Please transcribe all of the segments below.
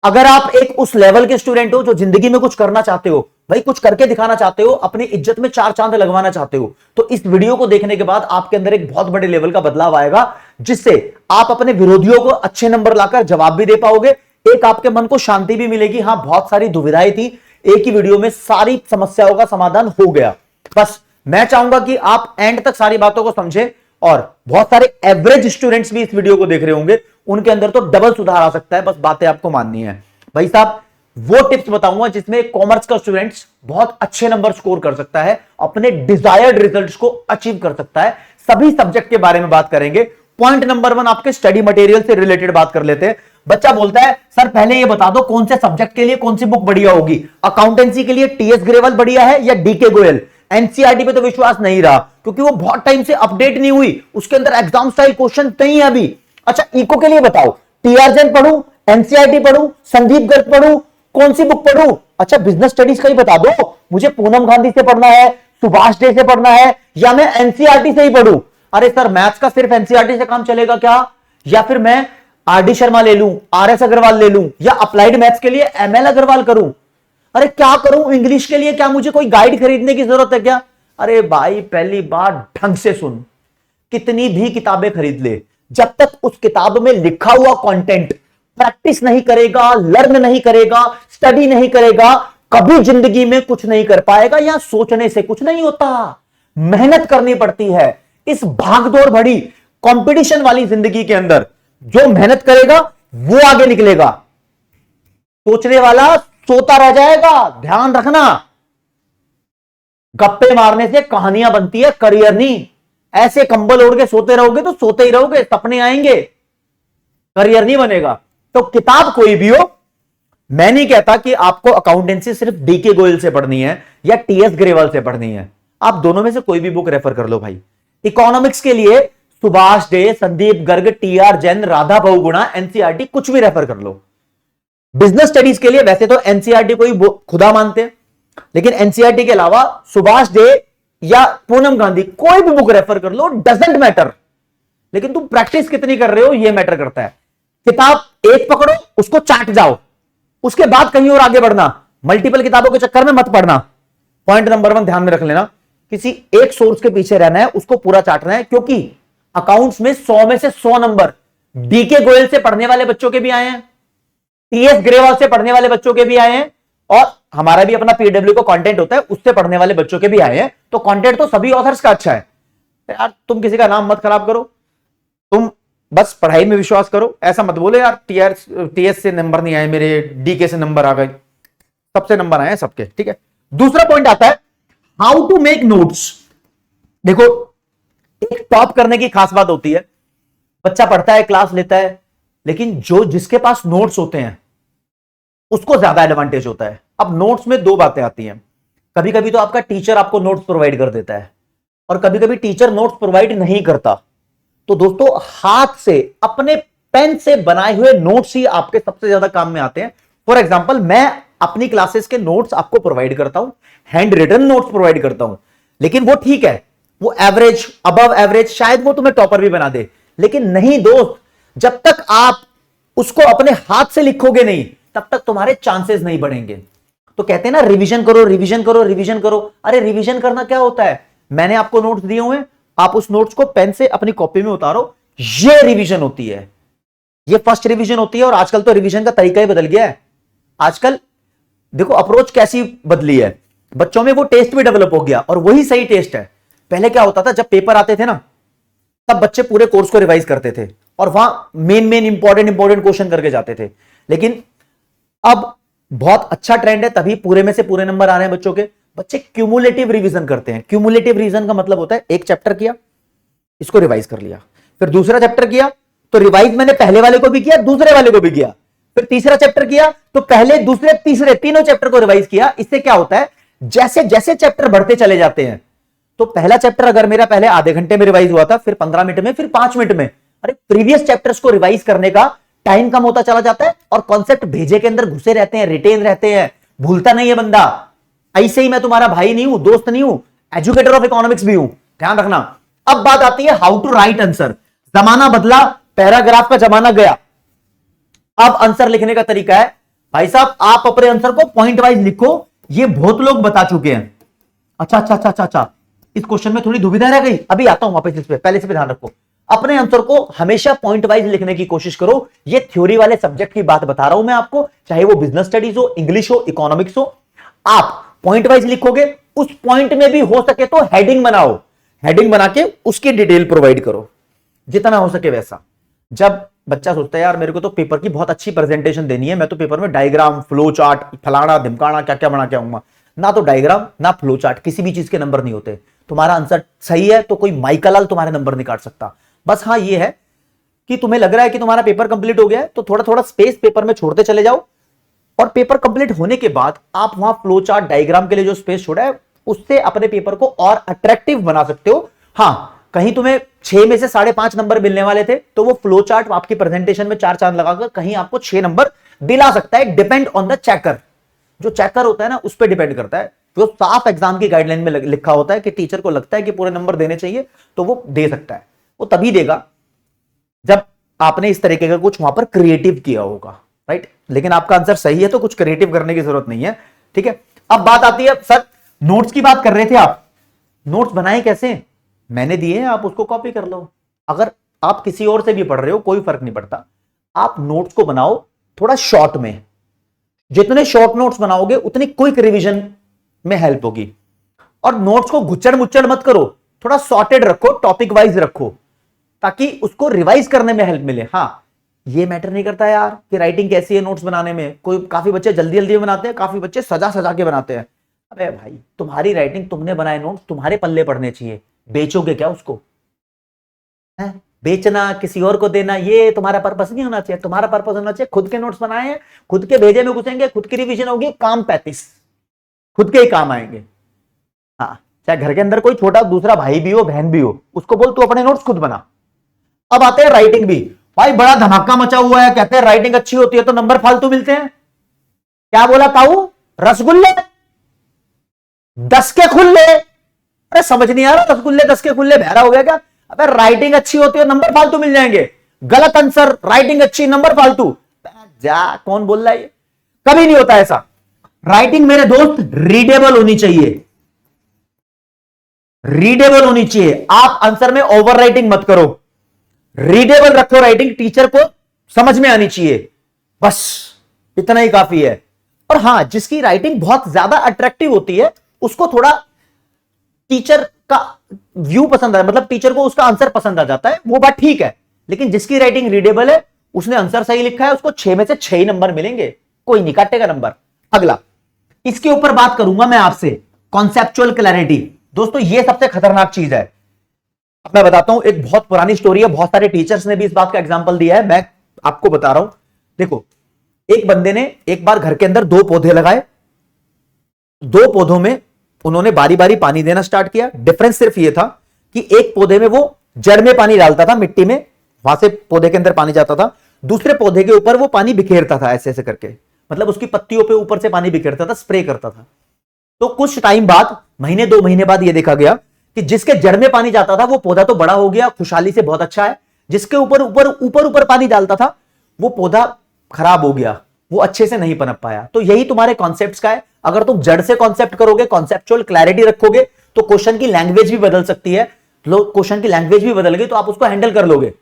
अगर आप एक उस लेवल के स्टूडेंट हो जो जिंदगी में कुछ करना चाहते हो, भाई कुछ करके दिखाना चाहते हो, अपनी इज्जत में चार चांद लगवाना चाहते हो, तो इस वीडियो को देखने के बाद आपके अंदर एक बहुत बड़े लेवल का बदलाव आएगा, जिससे आप अपने विरोधियों को अच्छे नंबर लाकर जवाब भी दे पाओगे। एक आपके मन को शांति भी मिलेगी। हां, बहुत सारी दुविधाएं थी, एक ही वीडियो में सारी समस्याओं का समाधान हो गया। बस मैं चाहूंगा कि आप एंड तक सारी बातों को समझें, और बहुत सारे एवरेज स्टूडेंट्स भी इस वीडियो को देख रहे होंगे, उनके अंदर तो डबल सुधार आ सकता है। बस बातें आपको माननी है। भाई साहब, वो टिप्स बताऊंगा जिसमें कॉमर्स का स्टूडेंट्स बहुत अच्छे नंबर स्कोर कर सकता है, अपने डिजायर्ड रिजल्ट्स को अचीव कर सकता है। सभी सब्जेक्ट के बारे में बात करेंगे। पॉइंट नंबर 1, आपके स्टडी मटेरियल से रिलेटेड बात कर लेते हैं। बच्चा बोलता है सर पहले ये बता दो कौन से सब्जेक्ट के लिए कौन सी बुक बढ़िया होगी। अकाउंटेंसी के लिए टीएस ग्रेवाल बढ़िया है या डीके गोयल। एनसीईआरटी पे तो विश्वास नहीं रहा, क्योंकि वो बहुत टाइम से अपडेट नहीं हुई, उसके अंदर एग्जाम स्टाइल क्वेश्चन नहीं है अभी। अच्छा, इको के लिए बताओ, टीआर जैन पढ़ूं, एनसीईआरटी पढ़ूं, संदीप गर्ग पढ़ूं, कौन सी बुक पढ़ूं। अच्छा, बिजनेस स्टडीज का ही बता दो, मुझे पूनम गांधी से पढ़ना है, सुभाष डे से पढ़ना है, या मैं एनसीईआरटी से ही पढ़ूं। अरे सर, मैथ्स का सिर्फ एनसीईआरटी से काम चलेगा क्या? या फिर मैं आरडी शर्मा ले लूं, आरएस अग्रवाल ले लूं, या अप्लाइड मैथ्स के लिए एमएल अग्रवाल करूं? अरे क्या करूं? इंग्लिश के लिए क्या मुझे कोई गाइड खरीदने की जरूरत है क्या? अरे भाई, पहली बार ढंग से सुन, कितनी भी किताबें खरीद ले, जब तक उस किताब में लिखा हुआ कंटेंट प्रैक्टिस नहीं करेगा, लर्न नहीं करेगा, स्टडी नहीं करेगा, कभी जिंदगी में कुछ नहीं कर पाएगा। या सोचने से कुछ नहीं होता, मेहनत करनी पड़ती है। इस भागदौड़ भरी कंपटीशन वाली जिंदगी के अंदर जो मेहनत करेगा वो आगे निकलेगा, सोचने वाला सोता रह जाएगा। ध्यान रखना, गप्पे मारने से कहानियां बनती है, करियर नहीं। ऐसे कंबल ओढ़ के सोते रहोगे तो सोते ही रहोगे, सपने आएंगे, करियर नहीं बनेगा। तो किताब कोई भी हो, मैं नहीं कहता कि आपको अकाउंटेंसी सिर्फ डीके गोयल से पढ़नी है या टीएस ग्रेवाल से पढ़नी है। आप दोनों में से कोई भी बुक रेफर कर लो भाई। इकोनॉमिक्स के लिए Subhash day, Sandeep Garg, TR Jain, Radha Bahuguna, NCERT, कुछ भी रेफर कर लो। बिजनेस स्टडीज के लिए वैसे तो एनसीईआरटी को ही खुदा मानते हैं, लेकिन एनसीईआरटी के अलावा सुभाष डे या पूनम गांधी, कोई भी बुक रेफर कर लो, डजंट मैटर। लेकिन तुम प्रैक्टिस कितनी कर रहे हो ये मैटर करता है। किताब एक पकड़ो, उसको चाट जाओ, उसके बाद कहीं और आगे बढ़ना। मल्टीपल किताबों के चक्कर में मत पढ़ना। पॉइंट नंबर 1 ध्यान में रख लेना, किसी एक सोर्स के पीछे रहना है, उसको पूरा चाटना है। क्योंकि अकाउंट्स में 100 में से 100 नंबर डीके गोयल से पढ़ने वाले बच्चों के भी आए हैं, टीएस ग्रेवाल से पढ़ने वाले बच्चों के भी आए हैं, और हमारा भी अपना पीडब्ल्यू का कंटेंट होता है, उससे पढ़ने वाले बच्चों के भी आए हैं। तो कंटेंट तो सभी ऑथर्स का अच्छा है यार। तुम किसी का नाम मत खराब करो, तुम बस पढ़ाई में विश्वास करो। ऐसा मत बोले यार टीएस से नंबर नहीं आए मेरे, डीके से नंबर आ गए। सबसे नंबर आए हैं सबके, ठीक है। दूसरा पॉइंट आता है हाउ टू मेक नोट्स। देखो, एक टॉप करने की खास बात होती है, बच्चा पढ़ता है, क्लास लेता है, लेकिन जो जिसके पास नोट्स होते हैं उसको ज्यादा एडवांटेज होता है। अब नोट्स में दो बातें आती हैं। कभी कभी तो आपका टीचर आपको नोट्स प्रोवाइड कर देता है, और कभी कभी टीचर नोट्स प्रोवाइड नहीं करता। तो दोस्तों, हाथ से अपने पेन से बनाए हुए नोट्स ही आपके सबसे ज्यादा काम में आते हैं। फॉर एग्जाम्पल, मैं अपनी क्लासेस के नोट्स आपको प्रोवाइड करता हूं, हैंड रिटन नोट्स प्रोवाइड करता हूं, लेकिन वो ठीक है, वो एवरेज, अबव एवरेज, शायद वो तुम्हें टॉपर भी बना दे। लेकिन नहीं दोस्त, जब तक आप उसको अपने हाथ से लिखोगे नहीं, तब तक तुम्हारे चांसेस नहीं बढ़ेंगे। तो कहते हैं ना, रिवीजन करो, रिवीजन करो, रिवीजन करो। अरे रिवीजन करना क्या होता है? मैंने आपको नोट्स दिए हुए हैं, आप उस नोट्स को पेन से अपनी कॉपी में उतारो, ये रिवीजन होती है, ये फर्स्ट रिवीजन होती है। और आजकल तो रिवीजन का तरीका ही बदल गया है। आजकल देखो अप्रोच कैसी बदली है, बच्चों में वो टेस्ट भी डेवलप हो गया, और वही सही टेस्ट है। पहले क्या होता था, जब पेपर आते थे ना, तब बच्चे पूरे कोर्स को रिवाइज करते थे, और वहां मेन इंपॉर्टेंट क्वेश्चन करके जाते थे। लेकिन अब बहुत अच्छा ट्रेंड है, तभी पूरे में से पूरे नंबर आ रहे हैं बच्चों के। बच्चे क्यूमुलेटिव रिवीजन करते हैं। क्यूमुलेटिव रिवीजन का मतलब होता है, एक चैप्टर किया, इसको रिवाइज कर लिया, फिर दूसरा चैप्टर किया तो रिवाइज मैंने पहले वाले को भी किया, दूसरे वाले को भी किया, फिर तीसरा चैप्टर किया तो पहले, दूसरे, तीसरे, तीनों चैप्टर को रिवाइज किया। इससे क्या होता है, जैसे जैसे चैप्टर बढ़ते चले जाते हैं, तो पहला चैप्टर अगर मेरा पहले आधे घंटे में रिवाइज हुआ था, फिर 15 मिनट में, फिर 5 मिनट में, अरे प्रीवियस चैप्टर्स को रिवाइज करने का टाइम कम होता चला जाता है, और कॉन्सेप्ट भेजे के अंदर घुसे रहते हैं, रिटेन रहते हैं, भूलता नहीं है बंदा। ऐसे ही मैं तुम्हारा भाई नहीं हूं, दोस्त नहीं हूं, एजुकेटर ऑफ इकोनॉमिक्स भी हूं, ध्यान रखना। अब बात आती है हाउ टू राइट आंसर। जमाना बदला, पैराग्राफ का जमाना गया, अब आंसर लिखने का तरीका है भाई साहब आप अपने आंसर को पॉइंट वाइज लिखो, ये बहुत लोग बता चुके हैं। अच्छा अच्छा अच्छा अच्छा अच्छा, इस क्वेश्चन में थोड़ी दुविधा रह गई, अभी आता हूं वापस इस पे, पहले से भी ध्यान रखो। अपने आंसर को हमेशा पॉइंट वाइज लिखने की कोशिश करो। ये थ्योरी वाले सब्जेक्ट की बात बता रहा हूं मैं आपको, चाहे वो बिजनेस स्टडीज हो, इंग्लिश हो, इकोनॉमिक्स हो, आप पॉइंट वाइज लिखोगे। उस पॉइंट में भी हो सके तो हेडिंग बनाओ, हेडिंग बना के उसकी डिटेल प्रोवाइड करो जितना हो सके वैसा। जब बच्चा सोचता है यार मेरे को तो पेपर की बहुत अच्छी प्रेजेंटेशन देनी है, मैं तो पेपर में डायग्राम, फ्लो चार्ट, फलाना ढिमकाना क्या क्या बना के आऊंगा, ना तो डायग्राम ना फ्लो चार्ट, किसी भी चीज के नंबर नहीं होते। तुम्हारा आंसर सही है तो कोई माइकलाल तुम्हारे नंबर नहीं काट सकता। बस हाँ ये है कि तुम्हें लग रहा है कि तुम्हारा पेपर कंप्लीट हो गया है, तो थोड़ा थोड़ा स्पेस पेपर में छोड़ते चले जाओ, और पेपर कंप्लीट होने के बाद आप वहां फ्लो चार्ट, डायग्राम के लिए जो स्पेस छोड़ा है उससे अपने पेपर को और अट्रैक्टिव बना सकते हो। हाँ, कहीं तुम्हें 6 में से 5.5 नंबर मिलने वाले थे तो वो फ्लो चार्ट आपकी प्रेजेंटेशन में 4 चांद लगाकर कहीं आपको 6 नंबर दिला सकता है। डिपेंड ऑन द चेकर, जो चेकर होता है ना उस पर डिपेंड करता है। जो साफ एग्जाम की गाइडलाइन में लिखा होता है कि टीचर को लगता है कि पूरे नंबर देने चाहिए तो वो दे सकता है। वो तभी देगा जब आपने इस तरीके का कुछ वहां पर क्रिएटिव किया होगा, राइट। लेकिन आपका आंसर सही है तो कुछ क्रिएटिव करने की जरूरत नहीं है, ठीक है। अब बात आती है, सर नोट्स की बात कर रहे थे आप, नोट्स बनाए कैसे? मैंने दिए हैं, आप उसको कॉपी कर लो। अगर आप किसी और से भी पढ़ रहे हो कोई फर्क नहीं पड़ता, आप नोट्स को बनाओ थोड़ा शॉर्ट में। जितने शॉर्ट नोट्स बनाओगे उतनी क्विक रिवीजन में हेल्प होगी। और नोट्स को गुच्चड़ मुच्चड़ मत करो, थोड़ा सॉर्टेड रखो, टॉपिक वाइज रखो, ताकि उसको रिवाइज करने में हेल्प मिले। हाँ, ये मैटर नहीं करता यार कि राइटिंग कैसी है नोट्स बनाने में। काफी बच्चे जल्दी जल्दी बनाते हैं, काफी बच्चे सजा सजा के बनाते हैं। अबे भाई, तुम्हारी राइटिंग, तुमने बनाए नोट्स तुम्हारे पल्ले पढ़ने चाहिए, बेचोगे क्या उसको? है बेचना, किसी और को देना, ये तुम्हारा पर्पस नहीं होना चाहिए। तुम्हारा पर्पस होना चाहिए खुद के नोट्स बनाए हैं, खुद के भेजे में घुसेंगे, खुद की रिवीजन होगी, काम 35 खुद के ही काम आएंगे। हाँ, चाहे घर के अंदर कोई छोटा दूसरा भाई भी हो, बहन भी हो, उसको बोल तू अपने नोट्स खुद बना। अब आते हैं राइटिंग भी। भाई बड़ा धमाका मचा हुआ है, कहते हैं राइटिंग अच्छी होती है तो नंबर फालतू मिलते हैं। क्या बोला ताऊ? रसगुल्ले 10 के खुले? अरे समझ नहीं आ रहा, रसगुल्ले 10 के खुले बहरा हो गया क्या? अबे राइटिंग अच्छी होती है नंबर फालतू मिल जाएंगे। गलत आंसर, राइटिंग अच्छी नंबर फालतू। जा, कौन बोल रहा है ये? कभी नहीं होता ऐसा। राइटिंग मेरे दोस्त रीडेबल होनी चाहिए, रीडेबल होनी चाहिए। आप आंसर में ओवर राइटिंग मत करो, रीडेबल रखो राइटिंग, टीचर को समझ में आनी चाहिए, बस इतना ही काफी है। और हां, जिसकी राइटिंग बहुत ज्यादा अट्रैक्टिव होती है उसको थोड़ा टीचर का व्यू पसंद आता है, मतलब टीचर को उसका आंसर पसंद आ जाता है, वो बात ठीक है। लेकिन जिसकी राइटिंग रीडेबल है, उसने आंसर सही लिखा है, उसको 6 में से 6 ही नंबर मिलेंगे, कोई नहीं काटेगा नंबर। अगला, इसके ऊपर बात करूंगा मैं आपसे, कॉन्सेप्चुअल क्लैरिटी। दोस्तों ये सबसे खतरनाक चीज है। अब मैं बताता हूं, एक बहुत पुरानी स्टोरी है, बहुत सारे टीचर्स ने भी इस बात का एग्जांपल दिया है, मैं आपको बता रहा हूं। देखो, एक बंदे ने एक बार घर के अंदर 2 पौधे लगाए, 2 पौधों में उन्होंने बारी बारी पानी देना स्टार्ट किया। डिफरेंस सिर्फ यह था कि एक पौधे में वो जड़ में पानी डालता था, मिट्टी में, वहां से पौधे के अंदर पानी जाता था। दूसरे पौधे के ऊपर वो पानी बिखेरता था ऐसे ऐसे करके, मतलब उसकी पत्तियों पे ऊपर से पानी बिखेरता था, स्प्रे करता था। तो कुछ टाइम बाद, महीने 2 महीने बाद, यह देखा गया कि जिसके जड़ में पानी जाता था वो पौधा तो बड़ा हो गया, खुशहाली से, बहुत अच्छा है। जिसके ऊपर ऊपर ऊपर ऊपर पानी डालता था वो पौधा खराब हो गया, वो अच्छे से नहीं पनप पाया। तो यही तुम्हारे कॉन्सेप्ट्स का है। अगर तुम जड़ से कॉन्सेप्ट करोगे, कॉन्सेप्चुअल क्लैरिटी रखोगे, तो क्वेश्चन की लैंग्वेज भी बदल सकती है। क्वेश्चन की लैंग्वेज भी बदल गई तो आप उसको हैंडल कर लोगे।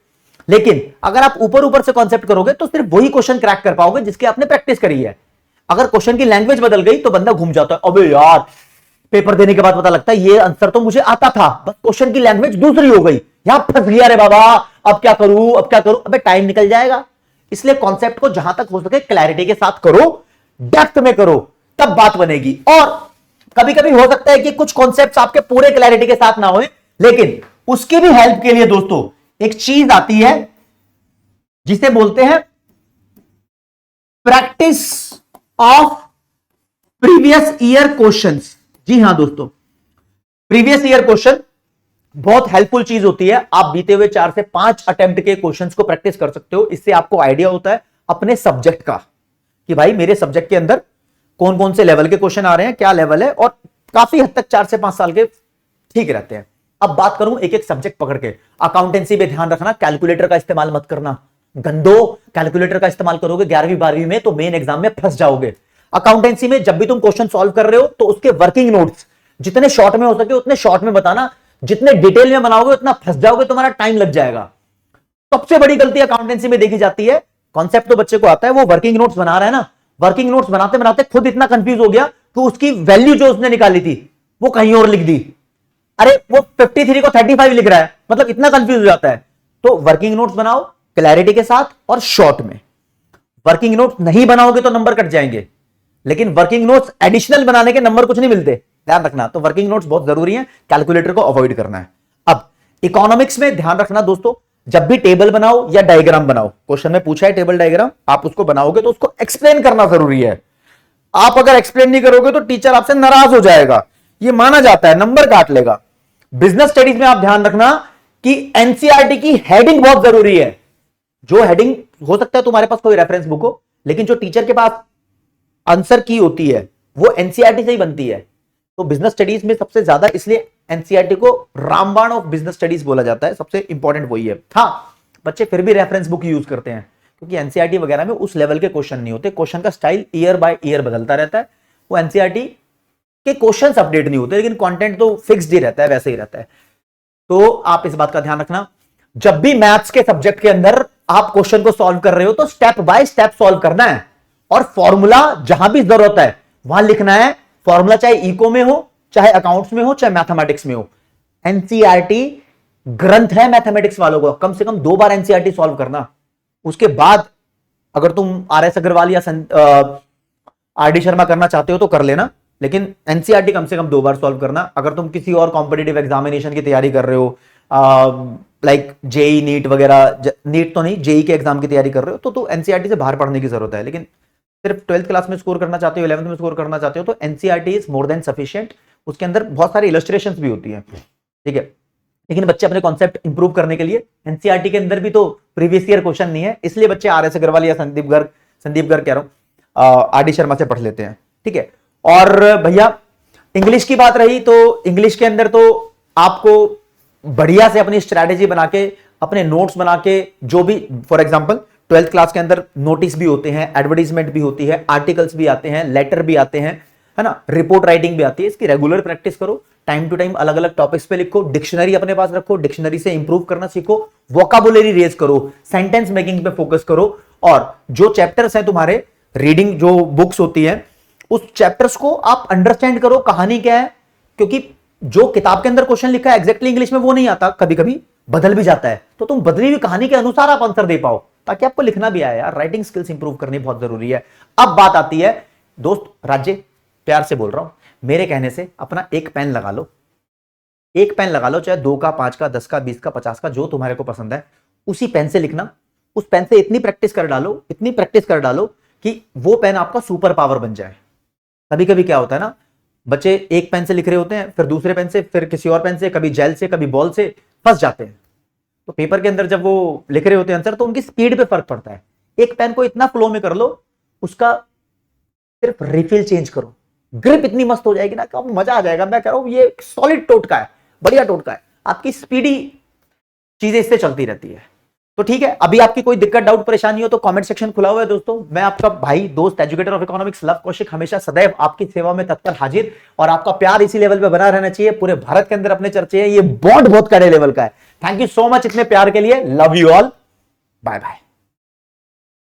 लेकिन अगर आप ऊपर ऊपर से कॉन्सेप्ट करोगे तो सिर्फ वही क्वेश्चन क्रैक कर पाओगे जिसकी आपने प्रैक्टिस करी है। अगर क्वेश्चन की लैंग्वेज बदल गई तो बंदा घूम जाता है, अबे यार पेपर देने के बाद पता लगता है ये आंसर तो मुझे आता था, बस क्वेश्चन की लैंग्वेज दूसरी हो गई, यहां फंस गया रे बाबा, अब क्या करूं, अब क्या करूं, अबे टाइम निकल जाएगा। इसलिए कॉन्सेप्ट को जहां तक हो सके क्लैरिटी के साथ करो, डेप्थ में करो, तब बात बनेगी। और कभी कभी हो सकता है कि कुछ कॉन्सेप्ट्स आपके पूरे क्लैरिटी के साथ ना होए, लेकिन उसकी भी हेल्प के लिए दोस्तों एक चीज आती है जिसे बोलते हैं practice of previous year questions. जी हां दोस्तों, प्रीवियस ईयर क्वेश्चन बहुत हेल्पफुल चीज होती है। आप बीते हुए 4 से 5 अटेम्प्ट के क्वेश्चंस को प्रैक्टिस कर सकते हो। इससे आपको आइडिया होता है अपने सब्जेक्ट का कि भाई मेरे सब्जेक्ट के अंदर कौन कौन से लेवल के क्वेश्चन आ रहे हैं, क्या लेवल है, और काफी हद तक 4 से 5 साल के ठीक रहते हैं। अब बात करूं एक एक सब्जेक्ट पकड़ के, अकाउंटेंसी पे ध्यान रखना, कैलकुलेटर का इस्तेमाल मत करना, गंदो कैलकुलेटर का इस्तेमाल करोगे 11वीं 12वीं में तो मेन एग्जाम में फंस जाओगे। अकाउंटेंसी में जब भी तुम क्वेश्चन सॉल्व कर रहे हो तो उसके वर्किंग नोट्स जितने शॉर्ट में हो सके उतने शॉर्ट में बताना, जितने डिटेल में बनाओगे उतना फंस जाओगे, तुम्हारा टाइम लग जाएगा। सबसे बड़ी गलती अकाउंटेंसी में देखी जाती है, कॉन्सेप्ट तो बच्चे को आता है, वो वर्किंग नोट्स बना रहा है ना, वर्किंग नोट्स बनाते बनाते खुद इतना कंफ्यूज हो गया कि उसकी वैल्यू जो उसने निकाली थी वो कहीं और लिख दी। अरे वो 53 को 35 लिख रहा है, मतलब इतना कंफ्यूज हो जाता है। तो वर्किंग नोट्स बनाओ क्लैरिटी के साथ और शॉर्ट में। वर्किंग नोट्स नहीं बनाओगे तो नंबर कट जाएंगे, लेकिन वर्किंग नोट्स एडिशनल बनाने के नंबर कुछ नहीं मिलते, ध्यान रखना। तो वर्किंग नोट्स बहुत जरूरी है, कैलकुलेटर को अवॉइड करना है। अब इकोनॉमिक्स में ध्यान रखना दोस्तों, जब भी टेबल बनाओ या डायग्राम बनाओ, क्वेश्चन में पूछा है टेबल डायग्राम, आप उसको बनाओगे तो उसको एक्सप्लेन करना जरूरी है। आप अगर एक्सप्लेन नहीं करोगे तो टीचर आपसे नाराज हो जाएगा, ये माना जाता है, नंबर काट लेगा। बिजनेस स्टडीज में आप ध्यान रखना कि एनसीईआरटी की हेडिंग बहुत जरूरी है। जो हेडिंग, हो सकता है तुम्हारे पास कोई रेफरेंस बुक हो, लेकिन जो टीचर के पास आंसर की होती है वो एनसीईआरटी से ही बनती है। तो बिजनेस स्टडीज में सबसे ज्यादा इसलिए एनसीईआरटी को रामबाण ऑफ बिजनेस स्टडीज बोला जाता है, सबसे इंपॉर्टेंट वही है। हाँ, बच्चे फिर भी रेफरेंस बुक यूज करते हैं क्योंकि एनसीईआरटी वगैरह में उस लेवल के क्वेश्चन नहीं होते, क्वेश्चन का स्टाइल ईयर बाय ईयर बदलता रहता है। वो एनसीईआरटी के क्वेश्चंस अपडेट नहीं होते, लेकिन कंटेंट तो फिक्स्ड ही रहता है, वैसे ही रहता है। तो आप इस बात का ध्यान रखना, जब भी मैथ्स के सब्जेक्ट के अंदर आप क्वेश्चन को सॉल्व कर रहे हो तो स्टेप बाय स्टेप सॉल्व करना है, और फॉर्मूला जहां भी जरूरत है वहां लिखना है। फॉर्मूला चाहे इको में हो, चाहे अकाउंट्स में हो, चाहे मैथमेटिक्स में हो। एनसीईआरटी ग्रंथ है मैथमेटिक्स वालों को, कम से कम 2 बार एनसीईआरटी सॉल्व करना। उसके बाद अगर तुम आरएस अग्रवाल या आरडी शर्मा करना चाहते हो तो कर लेना, लेकिन एनसीईआरटी कम से कम 2 बार सॉल्व करना। अगर तुम किसी और कॉम्पिटिटिव एग्जामिनेशन की तैयारी कर रहे हो, लाइक जेई नीट वगैरह, नीट तो नहीं, जेई के एग्जाम की तैयारी कर रहे हो तो एनसीईआरटी से बाहर पढ़ने की जरूरत है। लेकिन सिर्फ 12th क्लास में स्कोर करना चाहते हो, 11th में स्कोर करना चाहते हो तो NCERT is more than sufficient. उसके अंदर बहुत सारी इलस्ट्रेशंस भी होती हैं, ठीक है। लेकिन बच्चे अपने कॉन्सेप्ट इंप्रूव करने के लिए, एनसीईआरटी के अंदर भी तो प्रीवियस ईयर क्वेश्चन नहीं है, इसलिए बच्चे आरएस अग्रवाल या संदीप गर्ग कह रहा हूं, आरडी शर्मा से पढ़ लेते हैं, ठीक है। और भैया इंग्लिश की बात रही तो इंग्लिश के अंदर तो आपको बढ़िया से अपनी स्ट्रैटेजी बना के, अपने नोट्स बना के, जो भी, फॉर एग्जांपल 12th क्लास के अंदर नोटिस भी होते हैं, एडवर्टाइजमेंट भी होती है, आर्टिकल्स भी आते हैं, लेटर भी आते हैं, है ना, रिपोर्ट राइटिंग भी आती है। इसकी रेगुलर प्रैक्टिस करो, टाइम टू टाइम अलग अलग टॉपिक्स पे लिखो, डिक्शनरी अपने पास रखो, डिक्शनरी से इंप्रूव करना सीखो, वोकाबुलरी रेज करो, सेंटेंस मेकिंग पे फोकस करो, और जो चैप्टर्स हैं तुम्हारे, रीडिंग जो बुक्स होती है, उस चैप्टर्स को आप अंडरस्टैंड करो, कहानी क्या है, क्योंकि जो किताब के अंदर क्वेश्चन लिखा है एग्जैक्टली इंग्लिश में वो नहीं आता, कभी कभी बदल भी जाता है, तो तुम बदली हुई कहानी के अनुसार आप आंसर दे पाओ, ताकि आपको लिखना भी आए। यार राइटिंग स्किल्स इंप्रूव करनी बहुत जरूरी है। अब बात आती है दोस्त, राज्य प्यार से बोल रहा हूं, मेरे कहने से अपना एक पेन लगा लो, एक पेन लगा लो, चाहे 2 का, 5 का, 10 का, 20 का, 50 का, जो तुम्हारे को पसंद है, उसी पेन से लिखना। उस पेन से इतनी प्रैक्टिस कर डालो, इतनी प्रैक्टिस कर डालो कि वो पेन आपका सुपर पावर बन जाए। कभी कभी क्या होता है ना, बच्चे एक पेन से लिख रहे होते हैं, फिर दूसरे पेन से, फिर किसी और पेन से, कभी जेल से, कभी बॉल से, फंस जाते हैं। तो पेपर के अंदर जब वो लिख रहे होते हैं आंसर, तो उनकी स्पीड पे फर्क पड़ता है। एक पेन को इतना फ्लो में कर लो, उसका सिर्फ रिफिल चेंज करो, ग्रिप इतनी मस्त हो जाएगी ना कि मजा आ जाएगा। मैं कह रहा हूं ये सॉलिड टोटका है, बढ़िया टोटका है, आपकी स्पीडी चीजें इससे चलती रहती है। तो ठीक है, अभी आपकी कोई दिक्कत, डाउट, परेशानी हो तो कमेंट सेक्शन खुला हुआ है दोस्तों। मैं आपका भाई, दोस्त, educator of economics love Kaushik, हमेशा सदैव आपकी सेवा में तत्पर हाजिर, और आपका प्यार इसी लेवल पे बना रहना चाहिए। पूरे भारत के अंदर अपने चर्चे हैं, ये बॉन्ड बहुत कड़े लेवल का है। थैंक यू सो मच इतने प्यार के लिए, love you all, bye bye.